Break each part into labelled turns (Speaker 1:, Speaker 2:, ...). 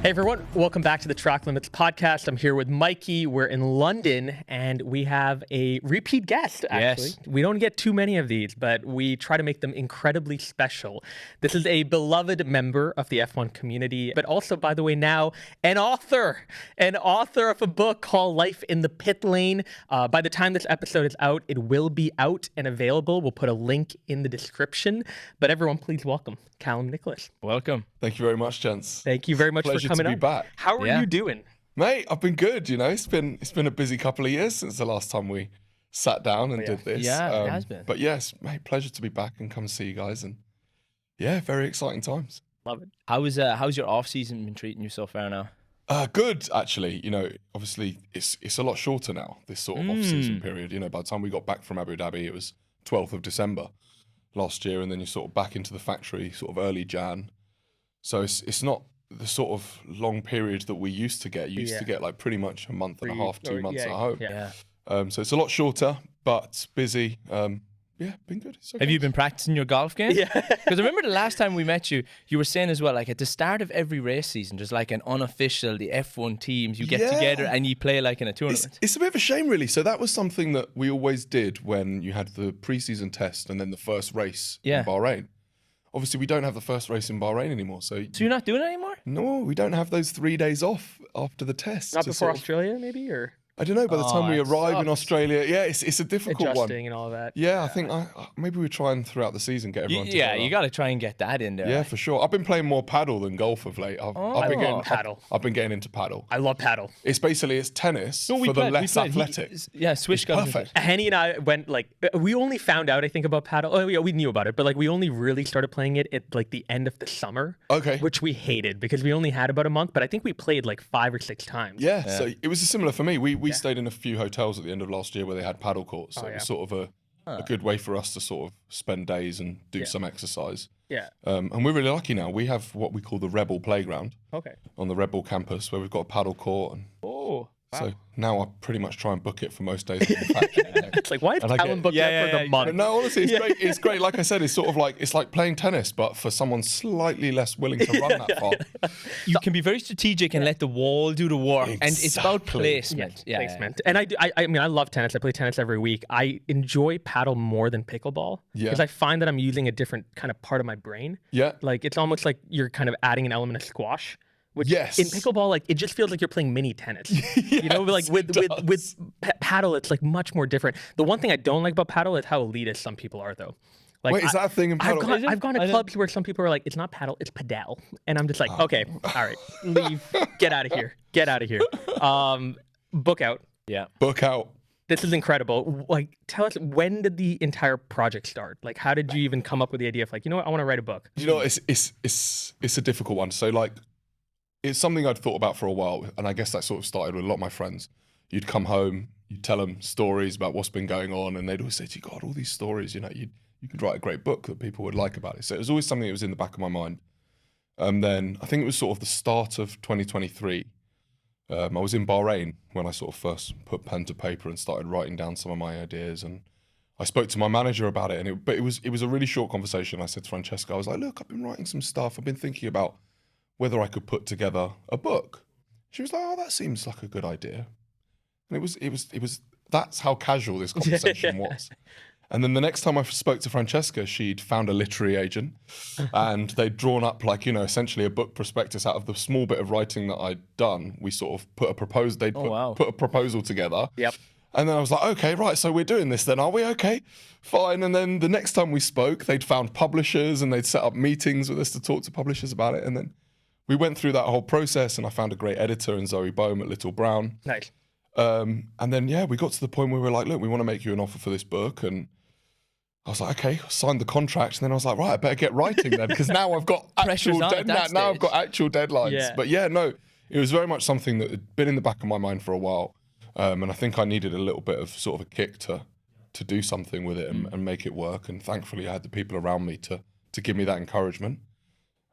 Speaker 1: Hey everyone, welcome back to the Track Limits podcast. I'm here with Mikey. We're in London and we have a repeat guest, actually.
Speaker 2: Yes.
Speaker 1: We don't get too many of these, but we try to make them incredibly special. This is a beloved member of the F1 community, but also, by the way, now an author of a book called Life in the Pit Lane. By the time this episode is out, it will be out and available. We'll put a link in the description. But everyone, please welcome Calum Nicholas.
Speaker 2: Welcome.
Speaker 3: Thank you very much, gents.
Speaker 1: Thank you very much
Speaker 3: Pleasure
Speaker 1: for coming
Speaker 3: to be
Speaker 1: on.
Speaker 3: back.
Speaker 1: How are you doing?
Speaker 3: Mate, I've been good, you know. It's been a busy couple of years since the last time we sat down and did this.
Speaker 2: Yeah, it has been.
Speaker 3: But yes, mate, pleasure to be back and come see you guys, and yeah, very exciting times.
Speaker 1: Love it.
Speaker 2: How's your off season been treating you so far now?
Speaker 3: Good, actually. You know, obviously it's a lot shorter now, this sort of off-season period. You know, by the time we got back from Abu Dhabi, it was 12th of December last year, and then you're sort of back into the factory sort of early Jan. So it's not the sort of long period that we used to get. You used to get like pretty much a month and a half, 2 months at home.
Speaker 2: Yeah.
Speaker 3: So it's a lot shorter, but busy. Yeah, been good. It's okay.
Speaker 2: Have you been practicing your golf game?
Speaker 1: Yeah.
Speaker 2: Because I remember the last time we met you, you were saying as well, like at the start of every race season, there's like an unofficial, the F1 teams, you get together and you play like in a tournament.
Speaker 3: It's a bit of a shame, really. So that was something that we always did when you had the pre-season test and then the first race in Bahrain. Obviously, we don't have the first race in Bahrain anymore. So
Speaker 2: you're not doing it anymore?
Speaker 3: No, we don't have those 3 days off after the test.
Speaker 1: Not before Australia, maybe? Or
Speaker 3: I don't know. By the time we arrive in Australia, yeah, it's a difficult
Speaker 1: adjusting
Speaker 3: one.
Speaker 1: and all that.
Speaker 3: Yeah, I think maybe we're trying throughout the season get everyone together.
Speaker 2: Yeah, you got to try and get that in there.
Speaker 3: Yeah, for sure. I've been playing more paddle than golf of late. I've been getting
Speaker 1: paddle.
Speaker 3: I've been getting into paddle.
Speaker 1: I love paddle.
Speaker 3: It's tennis
Speaker 2: No,
Speaker 3: for the less athletic.
Speaker 2: Yeah, Swish got
Speaker 3: perfect.
Speaker 1: Henny and I went we only found out, I think, about paddle. Oh yeah, we knew about it, but we only really started playing it at the end of the summer.
Speaker 3: Okay.
Speaker 1: Which we hated because we only had about a month, but I think we played 5 or 6 times.
Speaker 3: Yeah, so it was similar for me. We stayed in a few hotels at the end of last year where they had paddle courts. So it was sort of a good way for us to sort of spend days and do some exercise.
Speaker 1: Yeah.
Speaker 3: And we're really lucky now. We have what we call the Rebel Playground on the Rebel campus where we've got a paddle court. And so now I pretty much try and book it for most days in the factory.
Speaker 1: It's why is Calum booked that for the month?
Speaker 3: No, honestly, it's great. It's great. Like I said, it's sort of it's like playing tennis, but for someone slightly less willing to run that far.
Speaker 2: You can be very strategic and let the wall do the work.
Speaker 3: Exactly.
Speaker 2: And it's about placement.
Speaker 1: Yeah, placement. And I mean, I love tennis. I play tennis every week. I enjoy paddle more than pickleball because I find that I'm using a different kind of part of my brain.
Speaker 3: Yeah.
Speaker 1: It's almost like you're kind of adding an element of squash. Which in pickleball, it just feels like you're playing mini tennis. You know, with paddle, it's much more different. The one thing I don't like about paddle is how elitist some people are, though.
Speaker 3: Wait, is that a thing in paddle?
Speaker 1: I've gone to clubs where some people are like, it's not paddle, it's padel. And I'm just like, okay, all right, leave, get out of here. Book out.
Speaker 2: Yeah.
Speaker 3: Book out.
Speaker 1: This is incredible. Tell us, when did the entire project start? How did you even come up with the idea of you know what, I want to write a book?
Speaker 3: You know, it's a difficult one. So it's something I'd thought about for a while, and I guess that sort of started with a lot of my friends. You'd come home, you'd tell them stories about what's been going on, and they'd always say to you, God, all these stories, you could write a great book that people would like about it. So it was always something that was in the back of my mind. And then I think it was sort of the start of 2023. I was in Bahrain when I sort of first put pen to paper and started writing down some of my ideas. And I spoke to my manager about it, but it was a really short conversation. I said to Francesca, I was like, look, I've been writing some stuff. I've been thinking about whether I could put together a book. She was like, oh, that seems like a good idea. And it was that's how casual this conversation was. And then the next time I spoke to Francesca, she'd found a literary agent and they'd drawn up essentially a book prospectus out of the small bit of writing that I'd done. We sort of put a proposal together.
Speaker 1: Yep.
Speaker 3: And then I was like, okay, right, so we're doing this then, are we? Okay, fine. And then the next time we spoke, they'd found publishers and they'd set up meetings with us to talk to publishers about it. And then we went through that whole process and I found a great editor in Zoe Bohm at Little Brown.
Speaker 1: Nice.
Speaker 3: And then, we got to the point where we were like, look, we want to make you an offer for this book. And I was like, okay, signed the contract. And then I was like, right, I better get writing then because now I've got actual deadlines.
Speaker 1: Yeah.
Speaker 3: But it was very much something that had been in the back of my mind for a while. And I think I needed a little bit of sort of a kick to do something with it and make it work. And thankfully I had the people around me to give me that encouragement.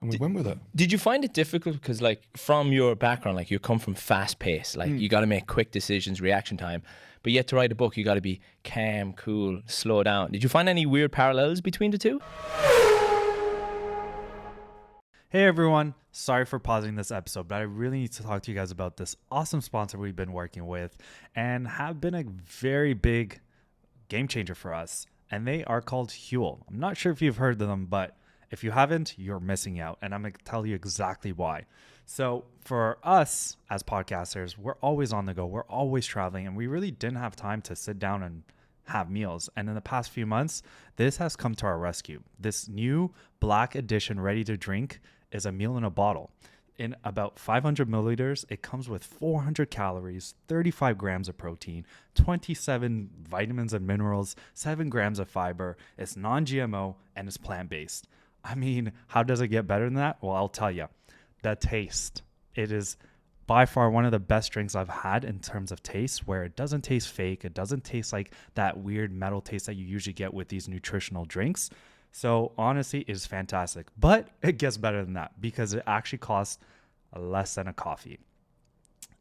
Speaker 3: And we went with it.
Speaker 2: Did you find it difficult? Because from your background, you come from fast pace. You got to make quick decisions, reaction time. But yet to write a book, you got to be calm, cool, slow down. Did you find any weird parallels between the two?
Speaker 4: Hey everyone. sorry for pausing this episode, but I really need to talk to you guys about this awesome sponsor we've been working with and have been a very big game changer for us. And they are called Huel. I'm not sure if you've heard of them, but if you haven't, you're missing out. And I'm going to tell you exactly why. So for us as podcasters, we're always on the go. We're always traveling, and we really didn't have time to sit down and have meals. And in the past few months, this has come to our rescue. This new Black Edition ready to drink is a meal in a bottle. In about 500 milliliters, it comes with 400 calories, 35 grams of protein, 27 vitamins and minerals, 7 grams of fiber. It's non-GMO and it's plant-based. I mean, how does it get better than that? Well, I'll tell you. The taste. It is by far one of the best drinks I've had in terms of taste, where it doesn't taste fake. It doesn't taste like that weird metal taste that you usually get with these nutritional drinks. So honestly, it's fantastic. But it gets better than that because it actually costs less than a coffee.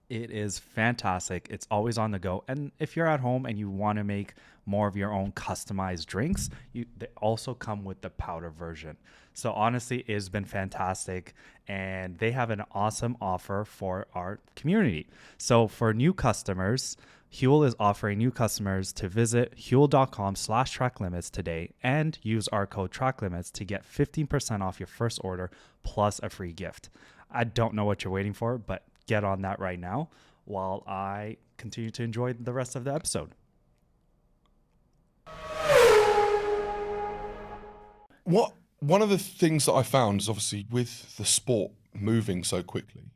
Speaker 4: It is fantastic. It's always on the go. And if you're at home and you want to make more of your own customized drinks, they also come with the powder version. So honestly, it's been fantastic. And they have an awesome offer for our community. So for new customers, Huel is offering new customers to visit huel.com/tracklimits today and use our code tracklimits to get 15% off your first order plus a free gift. I don't know what you're waiting for, but get on that right now while I continue to enjoy the rest of the episode.
Speaker 3: One of the things that I found is obviously with the sport moving so quickly,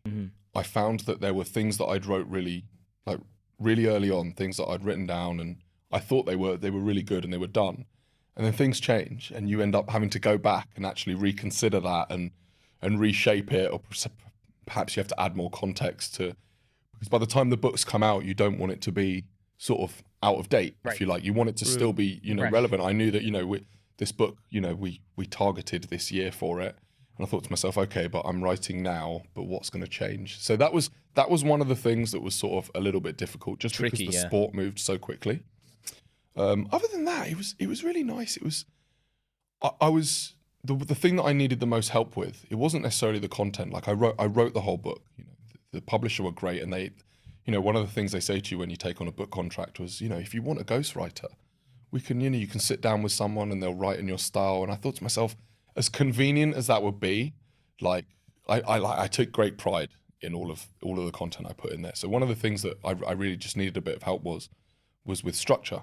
Speaker 3: I found that there were things that I'd wrote really early on, things that I'd written down and I thought they were really good and they were done. And then things change and you end up having to go back and actually reconsider that and reshape it, or perhaps you have to add more context to, because by the time the books come out, you don't want it to be sort of out of date, if you like. You want it to still be, relevant. I knew that, this book, we targeted this year for it. And I thought to myself, okay, but I'm writing now, but what's going to change? So that was one of the things that was sort of a little bit difficult, just tricky, because the sport moved so quickly. Other than that, it was really nice. It was, I was, the thing that I needed the most help with, it wasn't necessarily the content. Like I wrote the whole book. The publisher were great, and they, one of the things they say to you when you take on a book contract was, if you want a ghostwriter, we can, you can sit down with someone and they'll write in your style. And I thought to myself, as convenient as that would be, like I took great pride in all of the content I put in there. So one of the things that I really just needed a bit of help was with structure.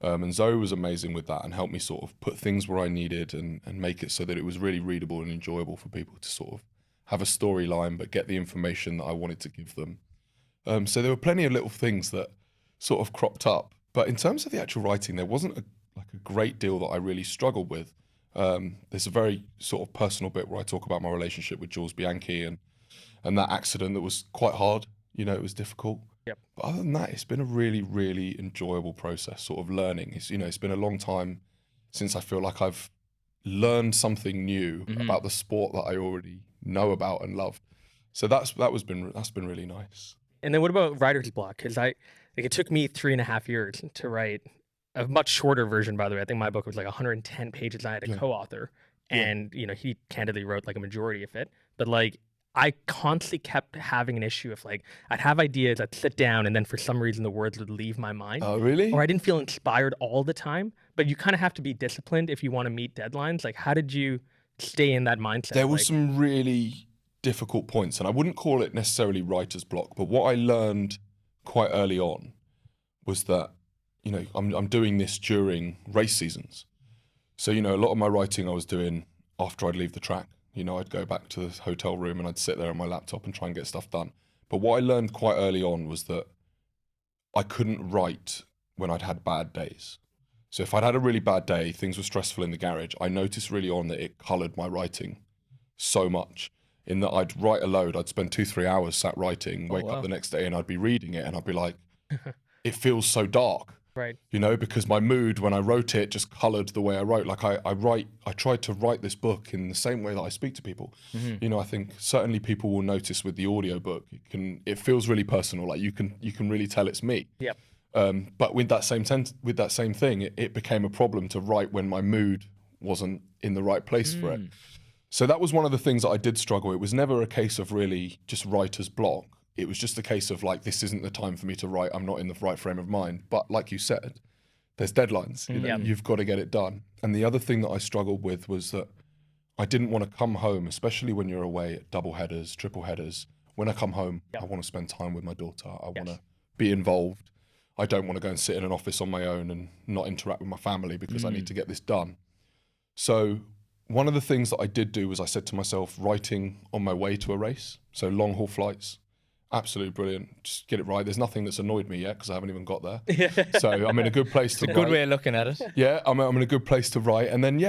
Speaker 3: And Zoe was amazing with that and helped me sort of put things where I needed and make it so that it was really readable and enjoyable for people to sort of have a storyline, but get the information that I wanted to give them. So there were plenty of little things that sort of cropped up. But in terms of the actual writing, there wasn't a great deal that I really struggled with. There's a very sort of personal bit where I talk about my relationship with Jules Bianchi and that accident that was quite hard. It was difficult.
Speaker 1: Yep.
Speaker 3: But other than that, it's been a really, really enjoyable process, sort of learning. It's been a long time since I feel like I've learned something new about the sport that I already know about and loved. So that's been really nice.
Speaker 1: And then what about writer's block? Because it took me 3.5 years to write a much shorter version, by the way. I think my book was like 110 pages. I had a co-author, and he candidly wrote like a majority of it. But I constantly kept having an issue of I'd have ideas, I'd sit down, and then for some reason the words would leave my mind.
Speaker 3: Oh, really?
Speaker 1: Or I didn't feel inspired all the time. But you kind of have to be disciplined if you want to meet deadlines. How did you stay in that mindset?
Speaker 3: There were some really difficult points, and I wouldn't call it necessarily writer's block, but what I learned quite early on was that, I'm doing this during race seasons. So, a lot of my writing I was doing after I'd leave the track. I'd go back to the hotel room and I'd sit there on my laptop and try and get stuff done. But what I learned quite early on was that I couldn't write when I'd had bad days. So if I'd had a really bad day, things were stressful in the garage, I noticed really on that it coloured my writing so much, in that I'd write a load, I'd spend 2-3 hours sat writing, wake up the next day and I'd be reading it and I'd be like, it feels so dark.
Speaker 1: Right.
Speaker 3: Because my mood when I wrote it just coloured the way I wrote. I tried to write this book in the same way that I speak to people. I think certainly people will notice with the audiobook, it feels really personal. You can really tell it's me.
Speaker 1: Yep.
Speaker 3: But with that same thing, it became a problem to write when my mood wasn't in the right place for it. So that was one of the things that I did struggle. It was never a case of really just writer's block. It was just a case of like, this isn't the time for me to write. I'm not in the right frame of mind. But like you said, there's deadlines. You know, you've got to get it done. And the other thing that I struggled with was that I didn't want to come home, especially when you're away at double headers, triple headers. When I come home, I want to spend time with my daughter. I want to be involved. I don't want to go and sit in an office on my own and not interact with my family because I need to get this done. So one of the things that I did do was I said to myself, writing on my way to a race, so long haul flights, absolutely brilliant. Just get it right. There's nothing that's annoyed me yet because I haven't even got there. So I'm in a good place to write.
Speaker 2: Good way of looking at it.
Speaker 3: Yeah, I'm in a good place to write. And then,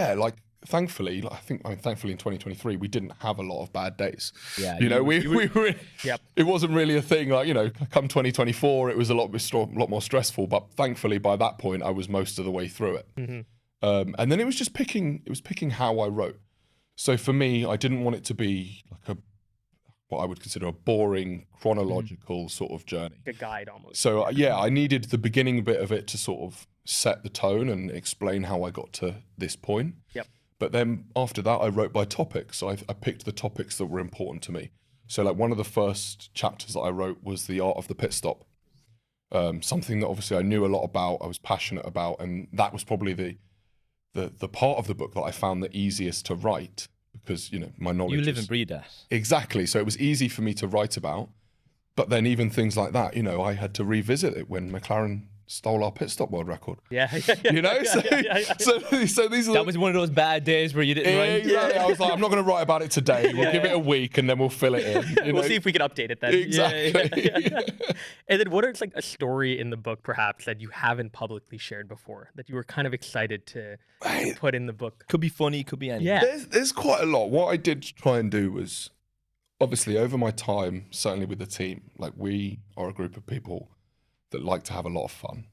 Speaker 3: thankfully, thankfully in 2023, we didn't have a lot of bad days.
Speaker 2: Yeah.
Speaker 3: We were, it wasn't really a thing. Like, come 2024, it was a lot more stressful. But thankfully, by that point, I was most of the way through it. And then it was just picking how I wrote. So for me, I didn't want it to be like what I would consider a boring chronological sort of journey.
Speaker 1: A guide almost.
Speaker 3: So I needed the beginning bit of it to sort of set the tone and explain how I got to this point. But then after that, I wrote by topics. So I picked the topics that were important to me. So like one of the first chapters that I wrote was the art of the pit stop. Something that obviously I knew a lot about, I was passionate about, and that was probably the part of the book that I found the easiest to write because, my knowledge.
Speaker 2: You live and breathe that.
Speaker 3: Exactly. So it was easy for me to write about. But then even things like that, I had to revisit it when McLaren stole our pit stop world record.
Speaker 1: So
Speaker 3: these are
Speaker 2: That was one of those bad days where you didn't write.
Speaker 3: Exactly. I was like, I'm not going to write about it today. We'll give it a week and then we'll fill it in.
Speaker 1: We'll see if we can update it then.
Speaker 3: Exactly.
Speaker 1: And then what is like a story in the book perhaps that you haven't publicly shared before that you were kind of excited to put in the book?
Speaker 2: Could be funny, could be anything.
Speaker 1: Yeah.
Speaker 3: There's quite a lot. What I did try and do was, obviously over my time, certainly with the team, like we are a group of people that like to have a lot of fun.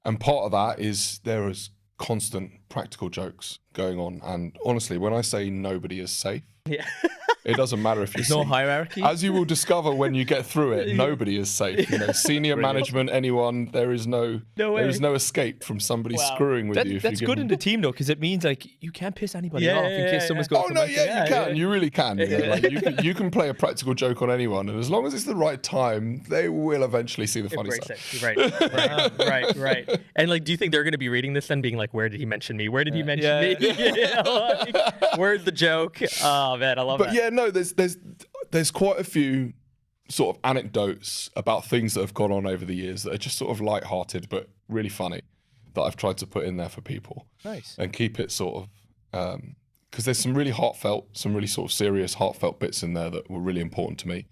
Speaker 3: And part of that is there is constant practical jokes going on. And honestly, when I say nobody is safe, it doesn't matter if
Speaker 2: There's no hierarchy.
Speaker 3: As you will discover when you get through it, nobody is safe. Senior management, anyone, there is no escape from somebody screwing with you.
Speaker 2: That's good in the team though, because it means like you can't piss anybody off in case someone's going.
Speaker 3: Oh no, you can. You really can. You can play a practical joke on anyone, and as long as it's the right time, they will eventually see the funny side.
Speaker 1: Right. And like, do you think they're going to be reading this and being like, "Where did he mention me? Where did he mention me? Where's the joke?" Oh man, I love that.
Speaker 3: But yeah, no, there's quite a few sort of anecdotes about things that have gone on over the years that are just sort of light-hearted but really funny that I've tried to put in there for people.
Speaker 2: Nice.
Speaker 3: And keep it sort of because there's some really sort of serious heartfelt bits in there that were really important to me.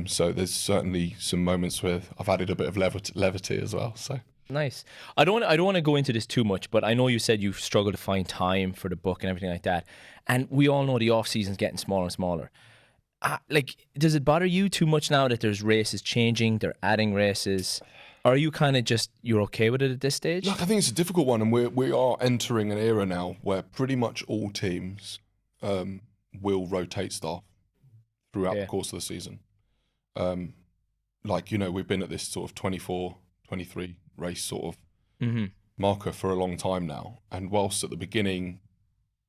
Speaker 3: So there's certainly some moments where I've added a bit of levity as well. So
Speaker 2: nice. I don't want to go into this too much, but I know you said you struggle to find time for the book and everything like that. And we all know the off season's getting smaller and smaller. Does it bother you too much now that there's races changing, they're adding races? Or are you kind of you're okay with it at this stage?
Speaker 3: Look, I think it's a difficult one, and we are entering an era now where pretty much all teams will rotate staff throughout the course of the season. We've been at this sort of 24, 23 race sort of marker for a long time now. And whilst at the beginning,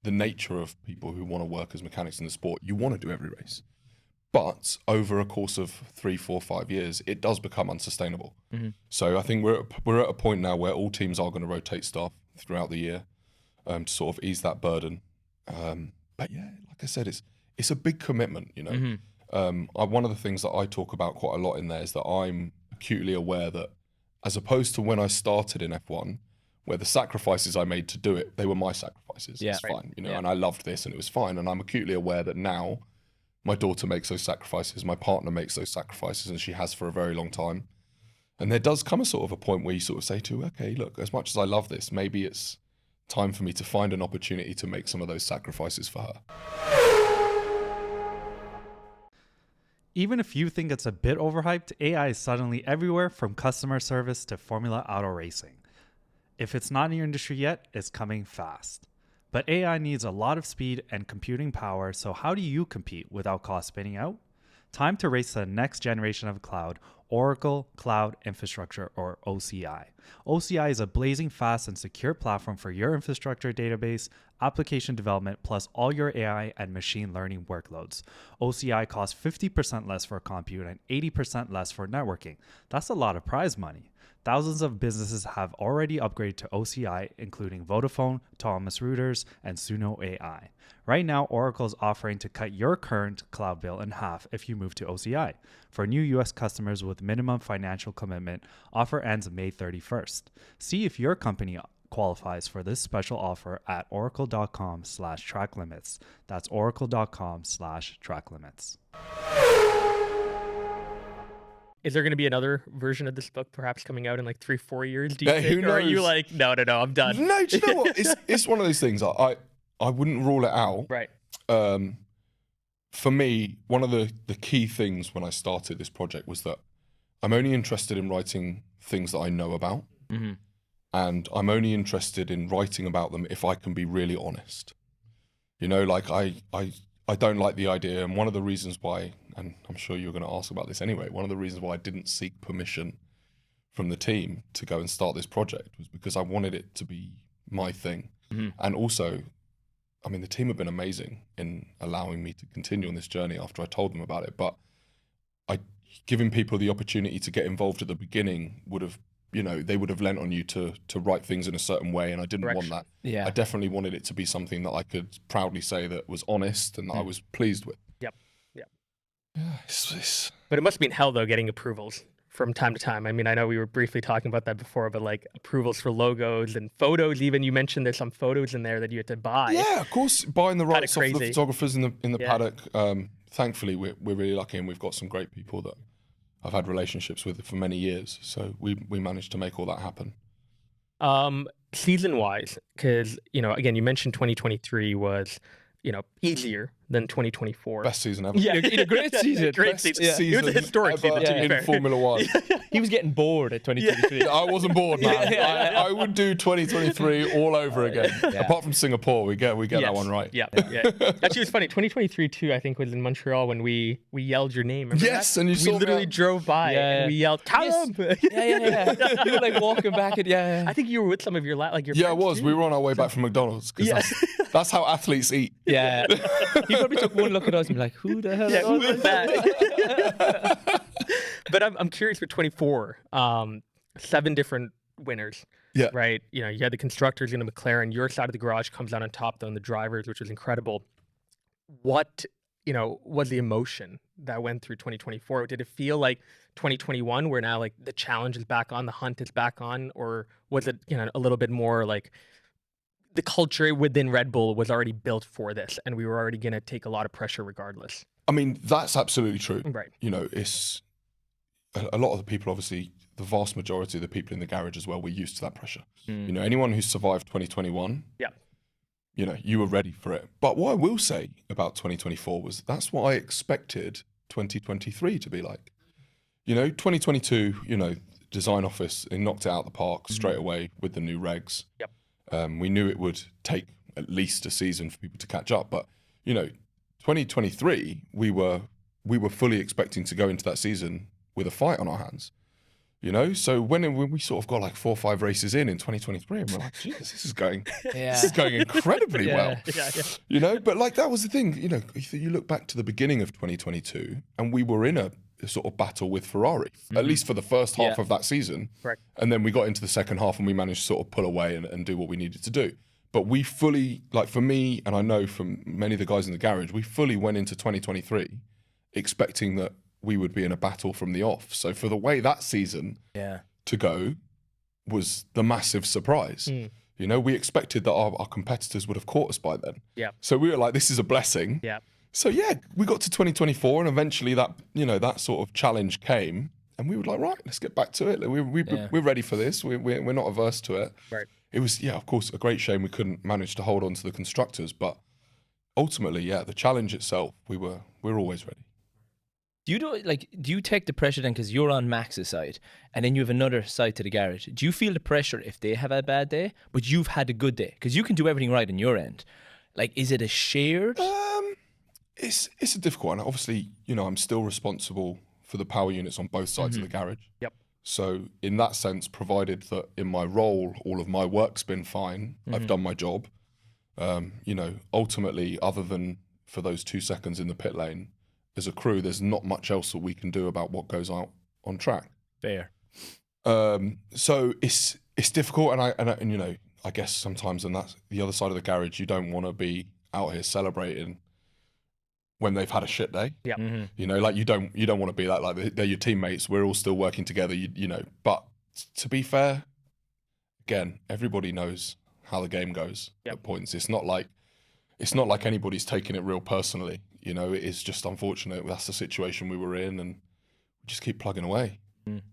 Speaker 3: the nature of people who want to work as mechanics in the sport, you want to do every race. But over a course of 3, 4, 5 years, it does become unsustainable. So I think we're at a point now where all teams are going to rotate staff throughout the year to sort of ease that burden. But yeah, like I said, it's a big commitment, one of the things that I talk about quite a lot in there is that I'm acutely aware that as opposed to when I started in F1, where the sacrifices I made to do it, they were my sacrifices. It's fine, and I loved this and it was fine. And I'm acutely aware that now my daughter makes those sacrifices, my partner makes those sacrifices, and she has for a very long time. And there does come a sort of a point where you sort of say to, okay, look, as much as I love this, maybe it's time for me to find an opportunity to make some of those sacrifices for her.
Speaker 4: Even if you think it's a bit overhyped, AI is suddenly everywhere from customer service to Formula Auto racing. If it's not in your industry yet, it's coming fast. But AI needs a lot of speed and computing power, so how do you compete without cost spinning out? Time to race to the next generation of cloud, Oracle Cloud Infrastructure, or OCI. OCI is a blazing fast and secure platform for your infrastructure database, application development, plus all your AI and machine learning workloads. OCI costs 50% less for compute and 80% less for networking. That's a lot of prize money. Thousands of businesses have already upgraded to OCI, including Vodafone, Thomas Reuters, and Suno AI. Right now, Oracle is offering to cut your current cloud bill in half if you move to OCI. For new US customers with minimum financial commitment, offer ends May 31st. See if your company qualifies for this special offer at oracle.com/tracklimits. That's oracle.com/tracklimits.
Speaker 1: Is there going to be another version of this book perhaps coming out in like 3-4 years? Do you
Speaker 3: Hey,
Speaker 1: think?
Speaker 3: who
Speaker 1: Or are you
Speaker 3: knows?
Speaker 1: like, no, I'm done?
Speaker 3: No, do you know what? It's one of those things. I wouldn't rule it out.
Speaker 1: Right.
Speaker 3: For me, one of the key things when I started this project was that I'm only interested in writing things that I know about.
Speaker 2: Mm-hmm.
Speaker 3: And I'm only interested in writing about them if I can be really honest. You know, like I don't like the idea, and one of the reasons why, and I'm sure you're going to ask about this anyway, one of the reasons why I didn't seek permission from the team to go and start this project was because I wanted it to be my thing.
Speaker 2: Mm-hmm.
Speaker 3: And also, I mean, the team have been amazing in allowing me to continue on this journey after I told them about it, but giving people the opportunity to get involved at the beginning would have, you know, they would have lent on you to write things in a certain way, and I didn't want that.
Speaker 2: Yeah.
Speaker 3: I definitely wanted it to be something that I could proudly say that was honest and that I was pleased with.
Speaker 1: Yep.
Speaker 3: Yeah, it's
Speaker 1: But it must have been hell though, getting approvals from time to time. I mean, I know we were briefly talking about that before, but like approvals for logos and photos. Even you mentioned there's some photos in there that you had to buy.
Speaker 3: yeah, of course, buying the rights off the
Speaker 1: crazy.
Speaker 3: photographers in the
Speaker 1: Yeah.
Speaker 3: paddock. Thankfully, we're really lucky, and we've got some great people that I've had relationships with for many years. So we managed to make all that happen.
Speaker 1: Season wise, because again, you mentioned 2023 was easier than 2024.
Speaker 3: Best season ever.
Speaker 1: Yeah,
Speaker 2: In a great season.
Speaker 1: Great
Speaker 3: Best
Speaker 1: season. It was a historic
Speaker 3: ever
Speaker 1: season, to be
Speaker 3: in
Speaker 1: fair.
Speaker 3: Formula One.
Speaker 2: He was getting bored at 2023.
Speaker 3: I wasn't bored, man.
Speaker 2: Yeah.
Speaker 3: I would do 2023 all over again.
Speaker 2: Yeah.
Speaker 3: Apart from Singapore, we get that one right.
Speaker 1: Yeah. Actually, it was funny. 2023 too, I think, was in Montreal when we yelled your name. Remember
Speaker 3: Yes,
Speaker 1: that?
Speaker 3: and you
Speaker 1: we
Speaker 3: saw me
Speaker 1: literally
Speaker 3: out-
Speaker 1: drove by and we yelled, Calum!
Speaker 2: Yeah. You were like walking back at
Speaker 1: I think you were with some of your
Speaker 3: Yeah, I
Speaker 1: friends,
Speaker 3: was.
Speaker 1: too.
Speaker 3: We were on our way back from McDonald's because that's how athletes eat.
Speaker 2: Yeah. He probably took one look at us and be like, who the hell
Speaker 1: Yeah, who
Speaker 2: are
Speaker 1: is that? But I'm curious for 24. 7 different winners.
Speaker 3: Yeah.
Speaker 1: Right. You had the constructors in the McLaren. Your side of the garage comes out on top, though, and the drivers, which was incredible. What was the emotion that went through 2024? Did it feel like 2021, where now like the challenge is back on, the hunt is back on, or was it a little bit more like the culture within Red Bull was already built for this, and we were already going to take a lot of pressure regardless?
Speaker 3: I mean, that's absolutely true.
Speaker 1: Right.
Speaker 3: It's a lot of the people, obviously, the vast majority of the people in the garage as well, were used to that pressure. Anyone who survived 2021,
Speaker 1: Yeah.
Speaker 3: You were ready for it. But what I will say about 2024 was that's what I expected 2023 to be like. 2022, design office, they knocked it out the park straight away with the new regs.
Speaker 1: Yep.
Speaker 3: We knew it would take at least a season for people to catch up. But, 2023, we were fully expecting to go into that season with a fight on our hands. So when we sort of got like 4 or 5 races in 2023, and we're like, Jesus, this is going incredibly well.
Speaker 1: Yeah.
Speaker 3: But like that was the thing. You look back to the beginning of 2022, and we were in a sort of battle with Ferrari, at least for the first half of that season.
Speaker 1: Correct.
Speaker 3: And then we got into the second half, and we managed to sort of pull away and do what we needed to do. But we fully, like for me, and I know from many of the guys in the garage, we fully went into 2023 expecting that we would be in a battle from the off. So for the way that season to go was the massive surprise. We expected that our competitors would have caught us by then.
Speaker 1: Yeah.
Speaker 3: So we were like, this is a blessing.
Speaker 1: Yeah.
Speaker 3: So we got to 2024, and eventually that that sort of challenge came, and we were like, right, let's get back to it. We're ready for this. We're not averse to it.
Speaker 1: Right.
Speaker 3: It was of course a great shame we couldn't manage to hold on to the constructors, but ultimately, the challenge itself, we're always ready.
Speaker 2: Do you take the pressure then, because you're on Max's side and then you have another side to the garage? Do you feel the pressure if they have a bad day, but you've had a good day? Because you can do everything right on your end. Like, is it a shared?
Speaker 3: It's a difficult one. Obviously, you know, I'm still responsible for the power units on both sides of the garage.
Speaker 1: Yep.
Speaker 3: So in that sense, provided that in my role, all of my work's been fine, I've done my job. You know, ultimately, other than for those 2 seconds in the pit lane, as a crew, there's not much else that we can do about what goes out on track.
Speaker 2: Fair.
Speaker 3: So it's difficult, and you know, I guess sometimes, and that's the other side of the garage, you don't want to be out here celebrating when they've had a shit day.
Speaker 1: Yeah.
Speaker 3: You know, like you don't want to be that, like they're your teammates. We're all still working together. You know, but to be fair, again, everybody knows how the game goes at points. It's not like anybody's taking it real personally. You know, it is just unfortunate. That's the situation we were in, and we just keep plugging away.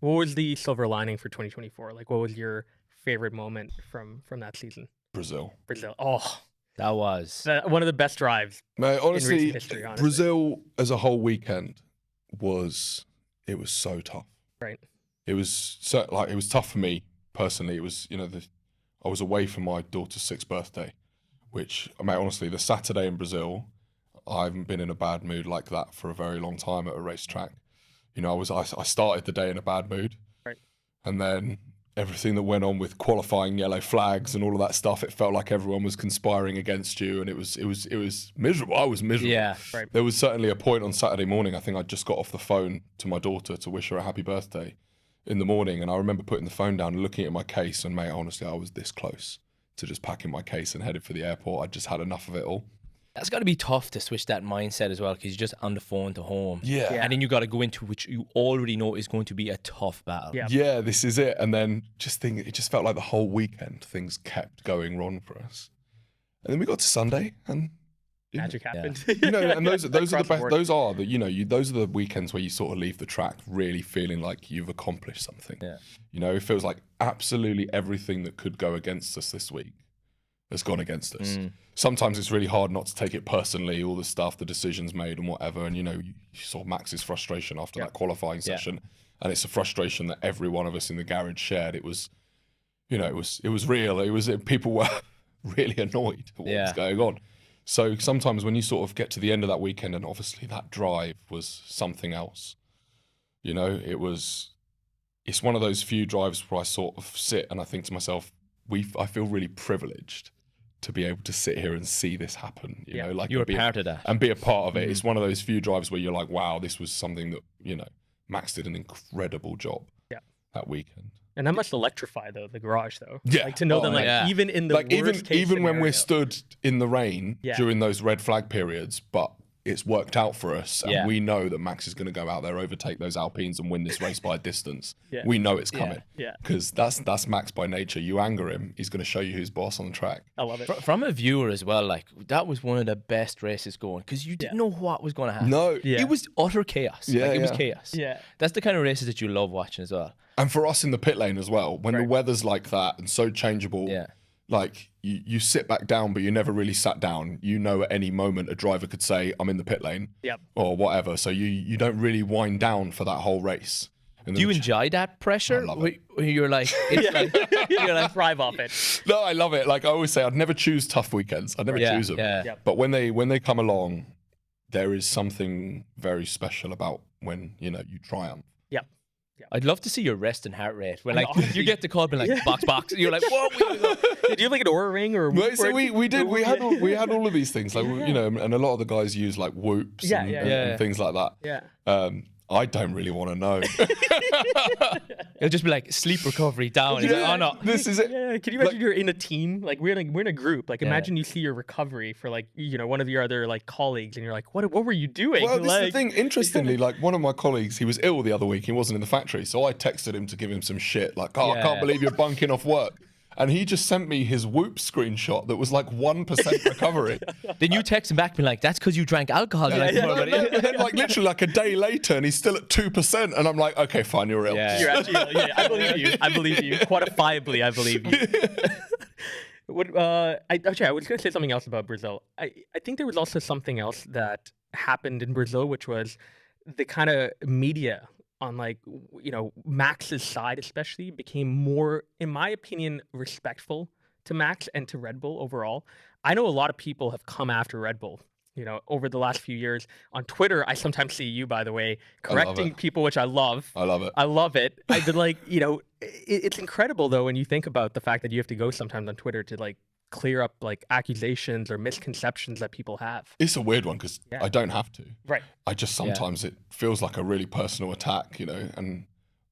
Speaker 1: What was the silver lining for 2024? Like, what was your favorite moment from that season?
Speaker 3: Brazil.
Speaker 1: Oh,
Speaker 2: That was.
Speaker 1: one of the best drives.
Speaker 3: Mate, honestly,
Speaker 1: recent history, honestly.
Speaker 3: Brazil as a whole weekend was so tough.
Speaker 1: Right.
Speaker 3: It was it was tough for me personally. It was, you know, I was away for my daughter's 6th birthday, which, mate, honestly, the Saturday in Brazil, I haven't been in a bad mood like that for a very long time at a racetrack. You know, I started the day in a bad mood,
Speaker 1: Right.
Speaker 3: and then everything that went on with qualifying yellow flags and all of that stuff, it felt like everyone was conspiring against you, and it was miserable. I was miserable.
Speaker 2: Yeah.
Speaker 1: Right.
Speaker 3: There was certainly a point on Saturday morning, I think I just got off the phone to my daughter to wish her a happy birthday in the morning, and I remember putting the phone down and looking at my case, and mate, honestly, I was this close to just packing my case and headed for the airport. I just had enough of it all.
Speaker 2: That's got to be tough to switch that mindset as well, because you're just on the phone to home.
Speaker 3: Yeah.
Speaker 2: And then you got to go into which you already know is going to be a tough battle.
Speaker 1: Yeah.
Speaker 3: Yeah, this is it. And then it just felt like the whole weekend things kept going wrong for us. And then we got to Sunday, and
Speaker 1: Magic happened.
Speaker 3: you know, and those are the
Speaker 1: Across the
Speaker 3: best.
Speaker 1: board.
Speaker 3: Those are the, you know, those are the weekends where you sort of leave the track really feeling like you've accomplished something.
Speaker 2: Yeah.
Speaker 3: You know, it feels like absolutely everything that could go against us this week has gone against us. Sometimes it's really hard not to take it personally, all the stuff, the decisions made and whatever. And, you know, you saw Max's frustration after that qualifying session. And it's a frustration that every one of us in the garage shared. It was, you know, it was real. People were really annoyed at what was going on. So sometimes when you sort of get to the end of that weekend, and obviously that drive was something else, you know, it's one of those few drives where I sort of sit and I think to myself, I feel really privileged to be able to sit here and see this happen, you know, like
Speaker 2: You were part of that.
Speaker 3: and be a part of it. It's one of those few drives where you're like, wow, this was something that, you know, Max did an incredible job that weekend.
Speaker 1: And that must electrify the garage though.
Speaker 3: Yeah.
Speaker 1: Like to know that, like even in the
Speaker 3: Like
Speaker 1: worst case
Speaker 3: even when we're
Speaker 1: scenario-
Speaker 3: stood in the rain during those red flag periods, but it's worked out for us, and we know that Max is going to go out there, overtake those Alpines, and win this race by a distance. We know it's coming.
Speaker 1: Yeah.
Speaker 3: Because that's Max by nature. You anger him, he's going to show you who's boss on the track.
Speaker 1: I love it.
Speaker 2: From a viewer as well, like that was one of the best races going, because you didn't know what was going to happen.
Speaker 3: No.
Speaker 1: Yeah.
Speaker 2: It was utter chaos. It was chaos.
Speaker 1: Yeah.
Speaker 2: That's the kind of races that you love watching as well.
Speaker 3: And for us in the pit lane as well, when the weather's like that and so changeable, like you sit back down, but you never really sat down. You know, at any moment a driver could say, I'm in the pit lane or whatever. So you don't really wind down for that whole race. And
Speaker 2: Do you enjoy that pressure?
Speaker 3: I love it.
Speaker 2: Where you're like, it's like,
Speaker 1: You're gonna thrive off it.
Speaker 3: No, I love it. Like I always say, I'd never choose tough weekends. I'd never choose them.
Speaker 2: Yeah.
Speaker 3: But when they come along, there is something very special about when, you know, you triumph.
Speaker 2: I'd love to see your resting heart rate. When
Speaker 1: I
Speaker 2: like
Speaker 1: know, honestly.
Speaker 2: you get the call, being like box. You're like, whoa.
Speaker 1: Do you have like an Aura ring or?
Speaker 3: Right, so we did. We had
Speaker 1: Yeah.
Speaker 3: all of these things, like you know, and a lot of the guys use like whoops and things like that.
Speaker 1: Yeah.
Speaker 3: I don't really want to know.
Speaker 2: It'll just be like sleep recovery down. He's like, oh no.
Speaker 3: This is it.
Speaker 1: Yeah, can you imagine you're in a team? Like we're in a group. Like imagine you see your recovery for like, you know, one of your other like colleagues, and you're like, what were you doing?
Speaker 3: Well, this
Speaker 1: like,
Speaker 3: is the thing. Interestingly, like one of my colleagues, he was ill the other week. He wasn't in the factory, so I texted him to give him some shit. Like, I can't believe you're bunking off work. And he just sent me his Whoop screenshot that was like 1% recovery.
Speaker 2: Then you text him back, being like, that's because you drank alcohol. You're like,
Speaker 3: No, and then like literally like a day later, and he's still at 2%, and I'm like, okay, fine, you're ill.
Speaker 2: Yeah.
Speaker 1: You're actually, I believe you. I believe you. Quantifiably, I believe you. I was going to say something else about Brazil. I think there was also something else that happened in Brazil, which was the kind of media on like, you know, Max's side especially became more, in my opinion, respectful to Max and to Red Bull overall. I know a lot of people have come after Red Bull, you know, over the last few years on Twitter, I sometimes see you, by the way, correcting people, which I love.
Speaker 3: I love it.
Speaker 1: I love it. I've been like, you know, it's incredible though when you think about the fact that you have to go sometimes on Twitter to like clear up like accusations or misconceptions that people have.
Speaker 3: It's a weird one because I don't have to.
Speaker 1: Right.
Speaker 3: I just sometimes it feels like a really personal attack, you know, and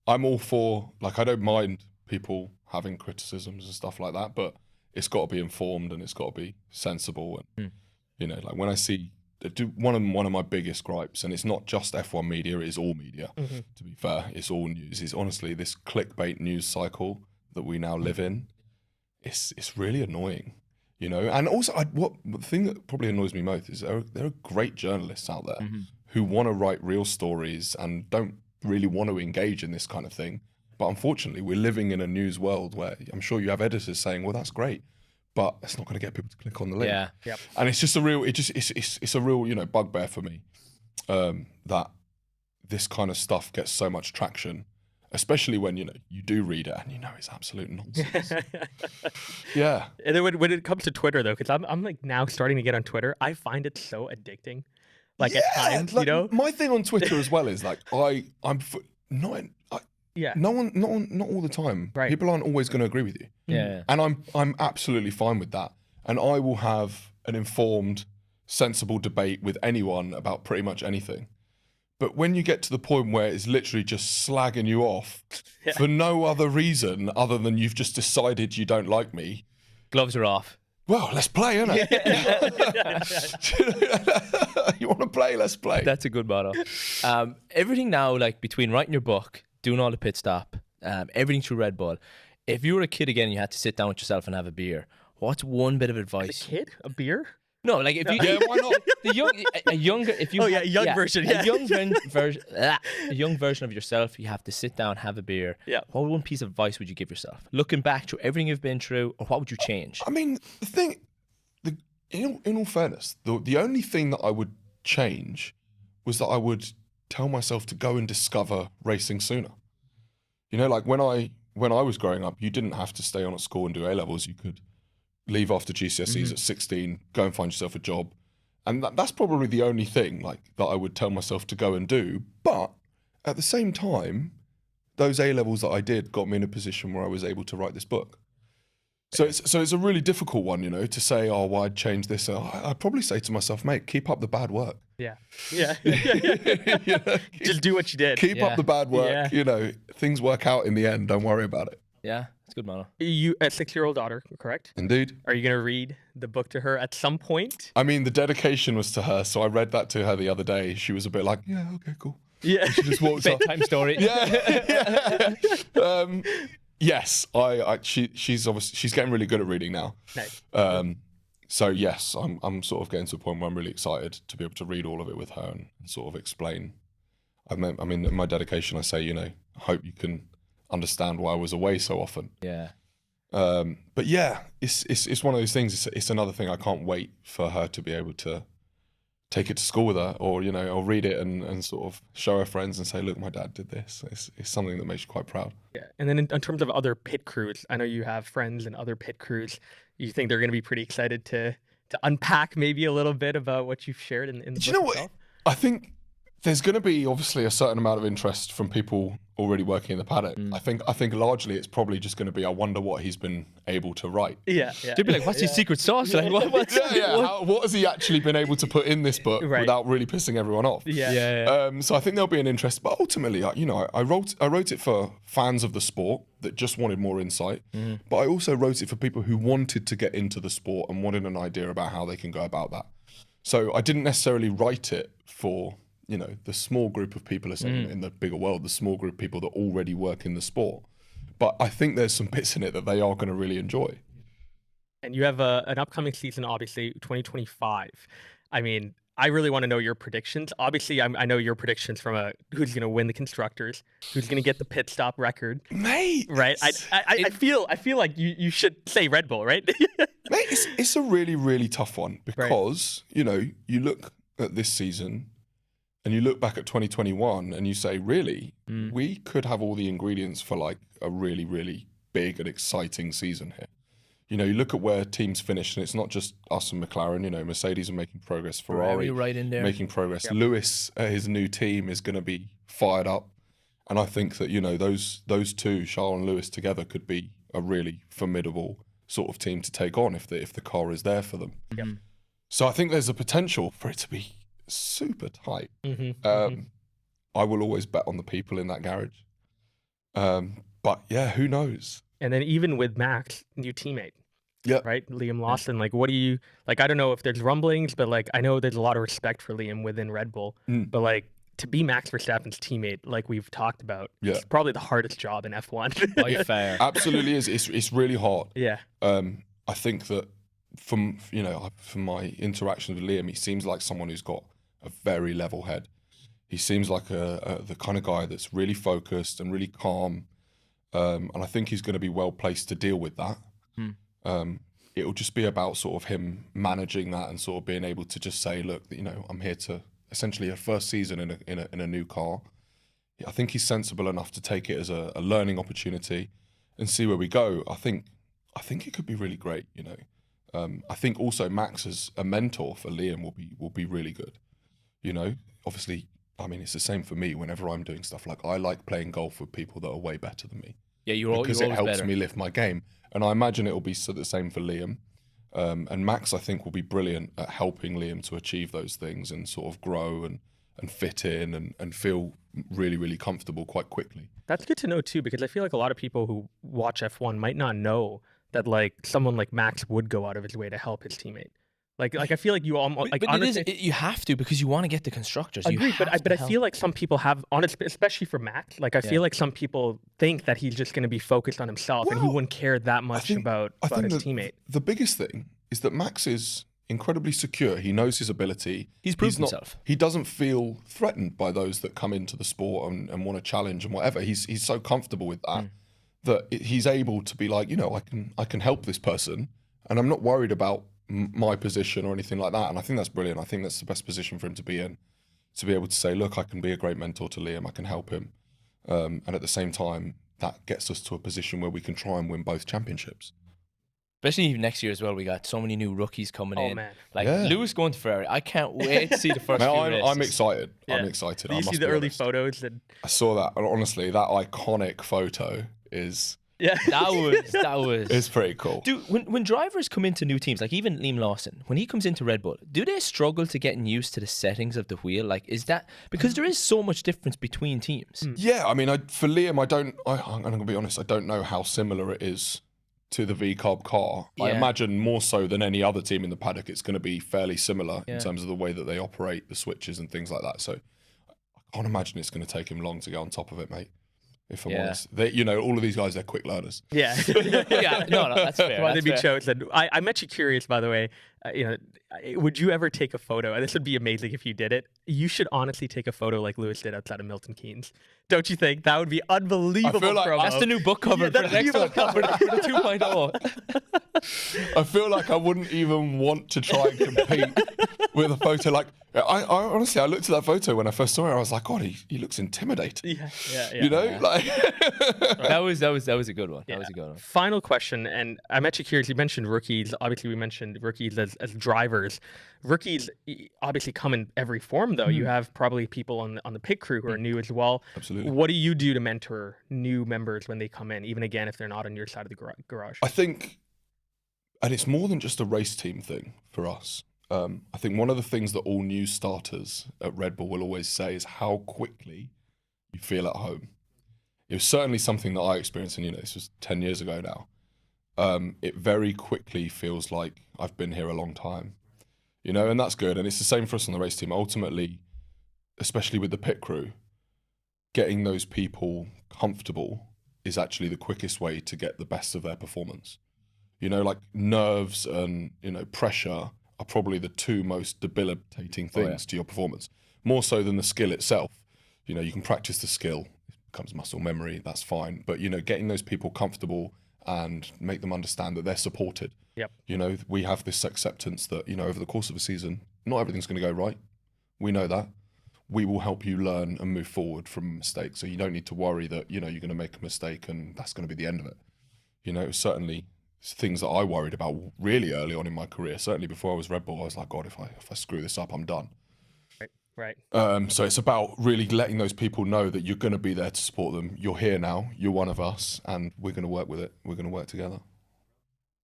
Speaker 3: I'm all for, like, I don't mind people having criticisms and stuff like that, but it's got to be informed and it's got to be sensible. And, you know, like when I see one of my biggest gripes, and it's not just F1 media, it is all media, to be fair, it's all news, is honestly this clickbait news cycle that we now live in. It's really annoying, you know. And also, the thing that probably annoys me most is there are great journalists out there who want to write real stories and don't really want to engage in this kind of thing. But unfortunately, we're living in a news world where I'm sure you have editors saying, "Well, that's great, but it's not going to get people to click on the link."
Speaker 2: Yeah.
Speaker 1: Yep.
Speaker 3: And it's just a real, it's a real, you know, bugbear for me that this kind of stuff gets so much traction. Especially when, you know, you do read it and you know it's absolute nonsense. Yeah.
Speaker 1: And then when it comes to Twitter though, because I'm like now starting to get on Twitter, I find it so addicting. Like at times,
Speaker 3: like,
Speaker 1: you know.
Speaker 3: My thing on Twitter as well is like not all the time.
Speaker 1: Right.
Speaker 3: People aren't always going to agree with you.
Speaker 2: Yeah.
Speaker 3: And I'm absolutely fine with that. And I will have an informed, sensible debate with anyone about pretty much anything. But when you get to the point where it's literally just slagging you off for no other reason other than you've just decided you don't like me.
Speaker 2: Gloves are off.
Speaker 3: Well, let's play, innit? You want to play? Let's play.
Speaker 2: That's a good motto. Everything now, like between writing your book, doing all the pit stop, everything through Red Bull. If you were a kid again and you had to sit down with yourself and have a beer, what's one bit of advice?
Speaker 1: A kid? A beer?
Speaker 2: No, like if you,
Speaker 3: Yeah, why not?
Speaker 2: a younger, if you,
Speaker 1: version.
Speaker 2: a young version of yourself, you have to sit down, have a beer.
Speaker 1: Yeah.
Speaker 2: What one piece of advice would you give yourself, looking back through everything you've been through, or what would you change?
Speaker 3: I mean, the thing, in all fairness, the only thing that I would change was that I would tell myself to go and discover racing sooner. You know, like when I was growing up, you didn't have to stay on at school and do A-levels. You could leave after GCSEs at 16, go and find yourself a job. And that's probably the only thing like that I would tell myself to go and do. But at the same time, those A-levels that I did got me in a position where I was able to write this book. So it's a really difficult one, you know, to say, oh, well, I'd change this. I'd probably say to myself, mate, keep up the bad work.
Speaker 1: Yeah. Yeah.
Speaker 3: You know,
Speaker 1: Just do what you did.
Speaker 3: keep up the bad work.
Speaker 1: Yeah.
Speaker 3: You know, things work out in the end. Don't worry about it.
Speaker 2: Yeah, it's a good motto.
Speaker 1: You a 6-year-old daughter, correct?
Speaker 3: Indeed.
Speaker 1: Are you going to read the book to her at some point?
Speaker 3: I mean, the dedication was to her, so I read that to her the other day. She was a bit like, yeah, okay, cool.
Speaker 1: Yeah.
Speaker 3: She just walked up.
Speaker 2: Bedtime story.
Speaker 3: Yeah. Yes, she's obviously she's getting really good at reading now.
Speaker 1: Nice.
Speaker 3: So yes, I'm sort of getting to a point where I'm really excited to be able to read all of it with her and sort of explain. I mean, in my dedication, I say, you know, I hope you can understand why I was away so often.
Speaker 2: Yeah.
Speaker 3: But yeah, it's one of those things. It's another thing. I can't wait for her to be able to take it to school with her, or, you know, I'll read it and sort of show her friends and say, look, my dad did this. It's something that makes you quite proud.
Speaker 1: Yeah. And then in terms of other pit crews, I know you have friends in other pit crews. You think they're going to be pretty excited to unpack maybe a little bit about what you've shared in the book
Speaker 3: Do you know what?
Speaker 1: itself?
Speaker 3: I think there's going to be obviously a certain amount of interest from people already working in the paddock. I think largely it's probably just going to be, I wonder what he's been able to write.
Speaker 1: Yeah. Yeah.
Speaker 2: They'd be like, what's his secret sauce? Like, what's
Speaker 3: What has he actually been able to put in this book
Speaker 1: Right.
Speaker 3: without really pissing everyone off?
Speaker 1: Yeah.
Speaker 3: So I think there'll be an interest, but ultimately, you know, I wrote it for fans of the sport that just wanted more insight, but I also wrote it for people who wanted to get into the sport and wanted an idea about how they can go about that. So I didn't necessarily write it for, you know, the small group of people in the bigger world, the small group of people that already work in the sport. But I think there's some bits in it that they are going to really enjoy.
Speaker 1: And you have an upcoming season, obviously, 2025. I mean, I really want to know your predictions. Obviously, I know your predictions from who's going to win the constructors, who's going to get the pit stop record,
Speaker 3: Mate,
Speaker 1: right? I feel like you should say Red Bull, right?
Speaker 3: mate, it's a really, really tough one because, you know, you look at this season and you look back at 2021 and you say, really, we could have all the ingredients for like a really, really big and exciting season here. You know, you look at where teams finish, and it's not just us and McLaren. You know, Mercedes are making progress, Ferrari
Speaker 2: right in there.
Speaker 3: making progress. Lewis, his new team, is going to be fired up, and I think that, you know, those two, Charles and Lewis together, could be a really formidable sort of team to take on if the car is there for them.
Speaker 1: Yep.
Speaker 3: So I think there's a potential for it to be super tight. I will always bet on the people in that garage. But yeah, who knows?
Speaker 1: And then even with Max, new teammate.
Speaker 3: Yeah.
Speaker 1: Right? Liam Lawson. Like, what do you, like, I don't know if there's rumblings, but like, I know there's a lot of respect for Liam within Red Bull. But like, to be Max Verstappen's teammate, like we've talked about, it's probably the hardest job in F1.
Speaker 2: By fair.
Speaker 3: Absolutely is. It's really hard.
Speaker 1: Yeah.
Speaker 3: I think that from my interactions with Liam, he seems like someone who's got a very level head. He seems like the kind of guy that's really focused and really calm. And I think he's going to be well placed to deal with that. It'll just be about sort of him managing that and sort of being able to just say, look, you know, I'm here to essentially a first season in a new car. I think he's sensible enough to take it as a learning opportunity and see where we go. I think it could be really great. You know, I think also Max as a mentor for Liam will be really good. You know, obviously, I mean, it's the same for me. Whenever I'm doing stuff, like I like playing golf with people that are way better than me.
Speaker 2: Yeah,
Speaker 3: because it helps me lift my game, and I imagine it will be the same for Liam. And Max, I think, will be brilliant at helping Liam to achieve those things and sort of grow and fit in and feel really, really comfortable quite quickly.
Speaker 1: That's good to know too, because I feel like a lot of people who watch F1 might not know that like someone like Max would go out of his way to help his teammate. Like I feel like you almost like honestly,
Speaker 2: you have to, because you want to get the constructors.
Speaker 1: Agreed, but I feel like some people have, honestly, especially for Max, like I feel like some people think that he's just going to be focused on himself and he wouldn't care that much about his teammate.
Speaker 3: The biggest thing is that Max is incredibly secure. He knows his ability.
Speaker 2: He's proved himself.
Speaker 3: He doesn't feel threatened by those that come into the sport and want to challenge and whatever. He's so comfortable with that that he's able to be like, you know, I can help this person, and I'm not worried about my position or anything like that. And I think that's brilliant. I think that's the best position for him to be in, to be able to say, look, I can be a great mentor to Liam, I can help him, and at the same time that gets us to a position where we can try and win both championships.
Speaker 2: Especially next year as well. We got so many new rookies coming in.
Speaker 1: Man.
Speaker 2: Like Lewis going to Ferrari. I can't wait to see the first few races.
Speaker 3: I'm excited. I'm excited.
Speaker 1: Did you see the early photos?
Speaker 3: I saw that, and honestly, that iconic photo is
Speaker 2: that was
Speaker 3: it's pretty cool.
Speaker 2: Dude, when drivers come into new teams, like even Liam Lawson, when he comes into Red Bull, do they struggle to getting used to the settings of the wheel? Like, is that because there is so much difference between teams?
Speaker 3: Yeah, I mean, for Liam, I'm going to be honest, I don't know how similar it is to the V-Carb car. I imagine more so than any other team in the paddock, it's going to be fairly similar in terms of the way that they operate, the switches and things like that. So I can't imagine it's going to take him long to get on top of it, mate. If I'm honest, you know, all of these guys, they're quick learners.
Speaker 1: Yeah,
Speaker 2: no, that's fair.
Speaker 1: Why they'd be chosen. I'm actually curious, by the way. You know, would you ever take a photo? And this would be amazing if you did it. You should honestly take a photo like Lewis did outside of Milton Keynes. Don't you think that would be unbelievable?
Speaker 3: I feel like
Speaker 2: that's the new book cover for the next one, for the 2.0.
Speaker 3: I feel like I wouldn't even want to try and compete with a photo. Like, I honestly, I looked at that photo when I first saw it. I was like, God, he looks intimidating.
Speaker 1: Yeah.
Speaker 3: You know, like
Speaker 2: that was a good one. That was a good one.
Speaker 1: Final question, and I'm actually curious. You mentioned rookies. Obviously, we mentioned rookies as drivers. Rookies obviously come in every form, though. You have probably people on the pit crew who are new as well.
Speaker 3: Absolutely.
Speaker 1: What do you do to mentor new members when they come in, even again if they're not on your side of the garage?
Speaker 3: I think, and it's more than just a race team thing for us. I think one of the things that all new starters at Red Bull will always say is how quickly you feel at home. It was certainly something that I experienced, and you know, this was 10 years ago now. It very quickly feels like I've been here a long time, you know, and that's good. And it's the same for us on the race team. Ultimately, especially with the pit crew, getting those people comfortable is actually the quickest way to get the best of their performance. You know, like nerves and, you know, pressure are probably the two most debilitating things to your performance, more so than the skill itself. You know, you can practice the skill, it becomes muscle memory, that's fine. But, you know, getting those people comfortable and make them understand that they're supported.
Speaker 1: Yep.
Speaker 3: You know, we have this acceptance that, you know, over the course of a season, not everything's going to go right. We know that. We will help you learn and move forward from mistakes. So you don't need to worry that, you know, you're going to make a mistake and that's going to be the end of it. You know, certainly things that I worried about really early on in my career. Certainly before I was Red Bull, I was like, God, if I screw this up, I'm done.
Speaker 1: Right.
Speaker 3: So it's about really letting those people know that you're going to be there to support them. You're here now. You're one of us, and we're going to work with it. We're going to work together.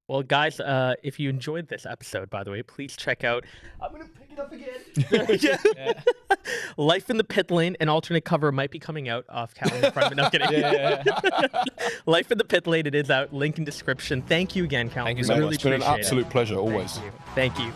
Speaker 1: Well, guys, if you enjoyed this episode, by the way, please check out. I'm gonna pick it up again. Life in the Pit Lane. An alternate cover might be coming out of Calum in front of me. No, I'm kidding. Life in the Pit Lane. It is out. Link in description. Thank you again, Calum.
Speaker 2: Thank you so
Speaker 1: Really
Speaker 2: much.
Speaker 3: It's been an
Speaker 1: appreciate it.
Speaker 3: absolute pleasure, always.
Speaker 1: Thank you.